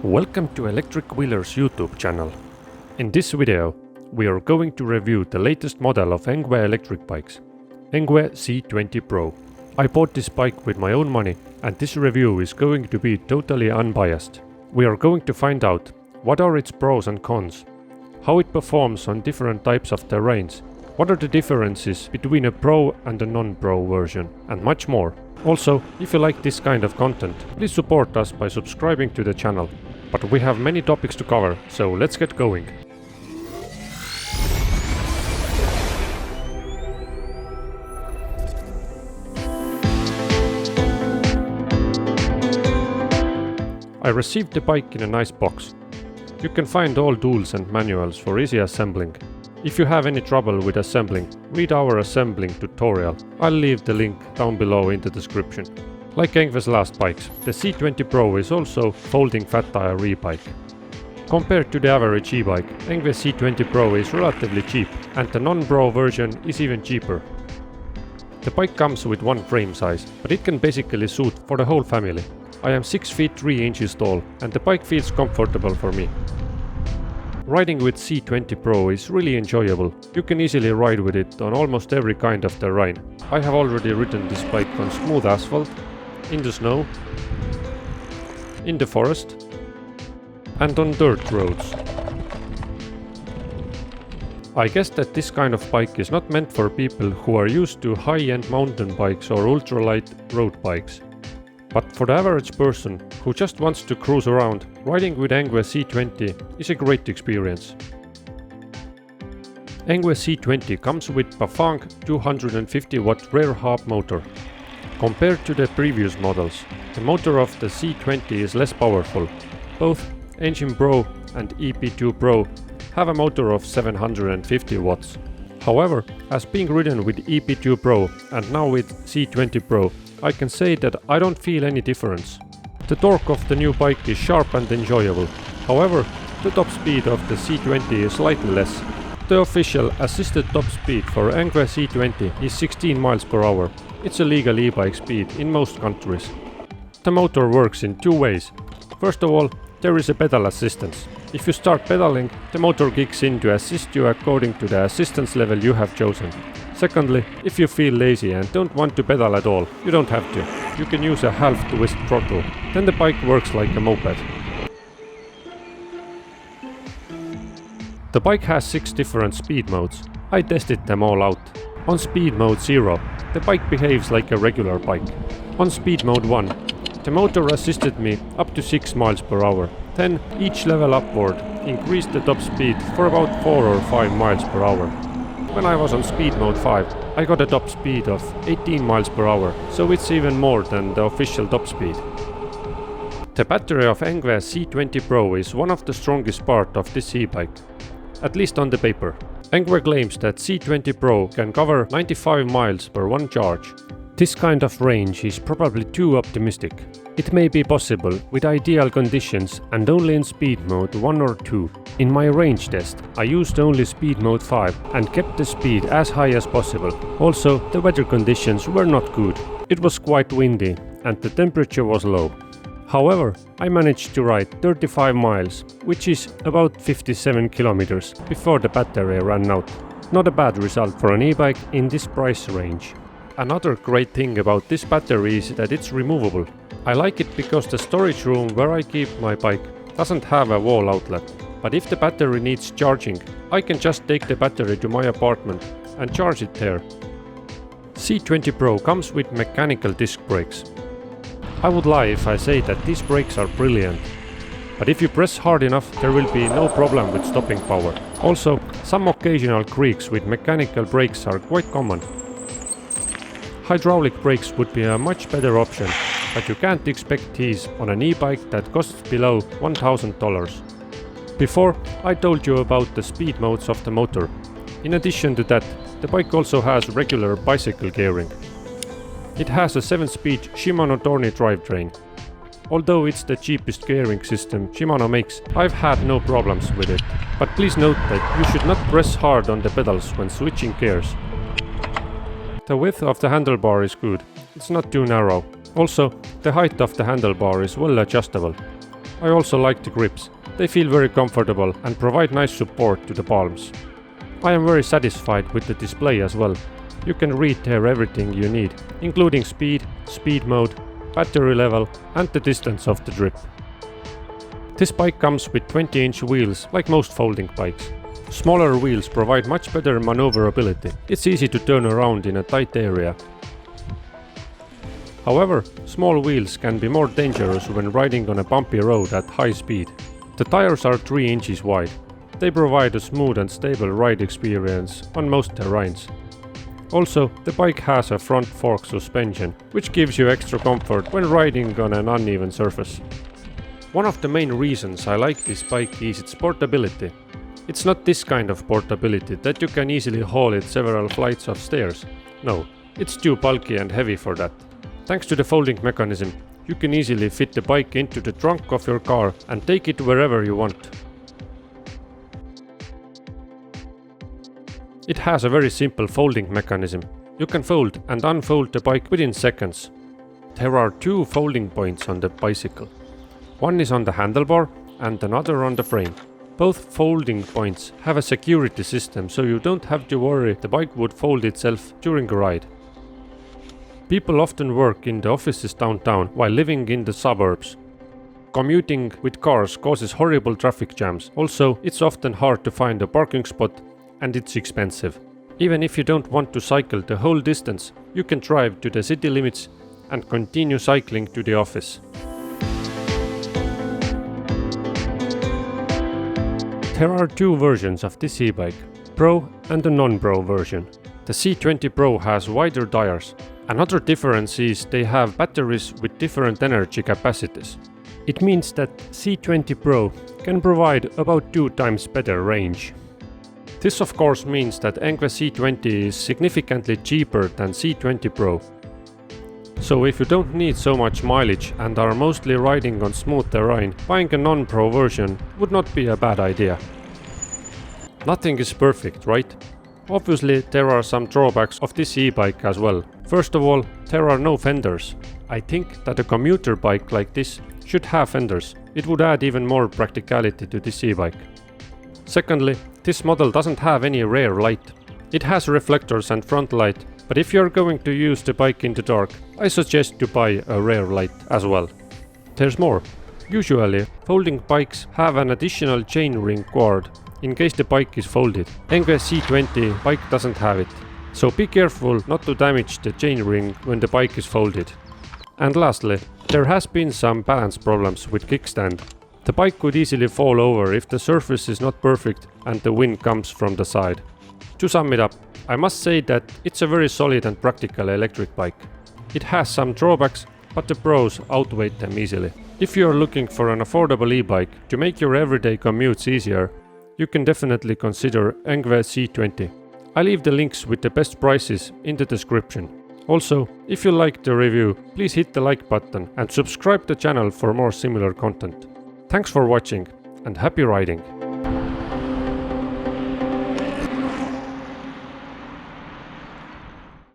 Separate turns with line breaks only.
Welcome to Electric Wheeler's YouTube channel. In this video, we are going to review the latest model of Engwe electric bikes, Engwe C20 Pro. I bought this bike with my own money and this review is going to be totally unbiased. We are going to find out what are its pros and cons, how it performs on different types of terrains, what are the differences between a Pro and a non-Pro version, and much more. Also, if you like this kind of content, please support us by subscribing to the channel. But we have many topics to cover, so let's get going. I received the bike in a nice box. You can find all tools and manuals for easy assembling. If you have any trouble with assembling, read our assembling tutorial. I'll leave the link down below in the description. Like Engwe's last bikes, the C20 Pro is also folding fat tire e-bike. Compared to the average e-bike, Engwe C20 Pro is relatively cheap and the non-Pro version is even cheaper. The bike comes with one frame size, but it can basically suit for the whole family. I am 6 feet 3 inches tall and the bike feels comfortable for me. Riding with C20 Pro is really enjoyable. You can easily ride with it on almost every kind of terrain. I have already ridden this bike on smooth asphalt, in the snow, in the forest, and on dirt roads. I guess that this kind of bike is not meant for people who are used to high-end mountain bikes or ultralight road bikes. But for the average person who just wants to cruise around, riding with Engwe C20 is a great experience. Engwe C20 comes with Bafang 250 watt rear hub motor. Compared to the previous models, the motor of the C20 is less powerful. Both Engine Pro and EP2 Pro have a motor of 750 watts. However, as being ridden with EP2 Pro and now with C20 Pro, I can say that I don't feel any difference. The torque of the new bike is sharp and enjoyable. However, the top speed of the C20 is slightly less. The official assisted top speed for Engwe C20 is 16 miles per hour. It's a legal e-bike speed in most countries. The motor works in two ways. First of all, there is a pedal assistance. If you start pedaling, the motor kicks in to assist you according to the assistance level you have chosen. Secondly, if you feel lazy and don't want to pedal at all, you don't have to. You can use a half twist throttle. Then the bike works like a moped. The bike has 6 different speed modes. I tested them all out. On speed mode 0, the bike behaves like a regular bike. On speed mode 1, the motor assisted me up to 6 miles per hour. Then each level upward increased the top speed for about 4 or 5 miles per hour. When I was on speed mode 5, I got a top speed of 18 miles per hour, so it's even more than the official top speed. The battery of Engwe C20 Pro is one of the strongest part of this e-bike, at least on the paper. Engwe claims that C20 Pro can cover 95 miles per one charge. This kind of range is probably too optimistic. It may be possible with ideal conditions and only in speed mode 1 or 2. In my range test, I used only speed mode 5 and kept the speed as high as possible. Also, the weather conditions were not good. It was quite windy and the temperature was low. However, I managed to ride 35 miles, which is about 57 kilometers, before the battery ran out. Not a bad result for an e-bike in this price range. Another great thing about this battery is that it's removable. I like it because the storage room where I keep my bike doesn't have a wall outlet. But if the battery needs charging, I can just take the battery to my apartment and charge it there. C20 Pro comes with mechanical disc brakes. I would lie if I say that these brakes are brilliant. But if you press hard enough, there will be no problem with stopping power. Also, some occasional creaks with mechanical brakes are quite common. Hydraulic brakes would be a much better option, but you can't expect these on an e-bike that costs below $1,000. Before, I told you about the speed modes of the motor. In addition to that, the bike also has regular bicycle gearing. It has a 7-speed Shimano Tourney drivetrain. Although it's the cheapest gearing system Shimano makes, I've had no problems with it. But please note that you should not press hard on the pedals when switching gears. The width of the handlebar is good. It's not too narrow. Also, the height of the handlebar is well adjustable. I also like the grips. They feel very comfortable and provide nice support to the palms. I am very satisfied with the display as well. You can read there everything you need, including speed, speed mode, battery level and the distance of the trip. This bike comes with 20-inch wheels like most folding bikes. Smaller wheels provide much better maneuverability. It's easy to turn around in a tight area. However, small wheels can be more dangerous when riding on a bumpy road at high speed. The tires are 3 inches wide. They provide a smooth and stable ride experience on most terrains. Also, the bike has a front fork suspension, which gives you extra comfort when riding on an uneven surface. One of the main reasons I like this bike is its portability. It's not this kind of portability that you can easily haul it several flights of stairs. No, it's too bulky and heavy for that. Thanks to the folding mechanism, you can easily fit the bike into the trunk of your car and take it wherever you want. It has a very simple folding mechanism. You can fold and unfold the bike within seconds. There are 2 folding points on the bicycle. One is on the handlebar and another on the frame. Both folding points have a security system, so you don't have to worry the bike would fold itself during a ride. People often work in the offices downtown while living in the suburbs. Commuting with cars causes horrible traffic jams. Also, it's often hard to find a parking spot and it's expensive. Even if you don't want to cycle the whole distance, you can drive to the city limits and continue cycling to the office. There are 2 versions of this e-bike, Pro and the non-Pro version. The C20 Pro has wider tires. Another difference is they have batteries with different energy capacities. It means that C20 Pro can provide about 2 times better range. This of course means that Engwe C20 is significantly cheaper than C20 Pro. So if you don't need so much mileage and are mostly riding on smooth terrain, buying a non-Pro version would not be a bad idea. Nothing is perfect, right? Obviously, there are some drawbacks of this e-bike as well. First of all, there are no fenders. I think that a commuter bike like this should have fenders. It would add even more practicality to this e-bike. Secondly, this model doesn't have any rear light. It has reflectors and front light, but if you're going to use the bike in the dark, I suggest to buy a rear light as well. There's more. Usually, folding bikes have an additional chainring cord in case the bike is folded. Engwe C20 bike doesn't have it. So be careful not to damage the chainring when the bike is folded. And lastly, there has been some balance problems with kickstand. The bike could easily fall over if the surface is not perfect and the wind comes from the side. To sum it up, I must say that it's a very solid and practical electric bike. It has some drawbacks, but the pros outweigh them easily. If you are looking for an affordable e-bike to make your everyday commutes easier, you can definitely consider Engwe C20. I leave the links with the best prices in the description. Also, if you liked the review, please hit the like button and subscribe the channel for more similar content. Thanks for watching and happy riding!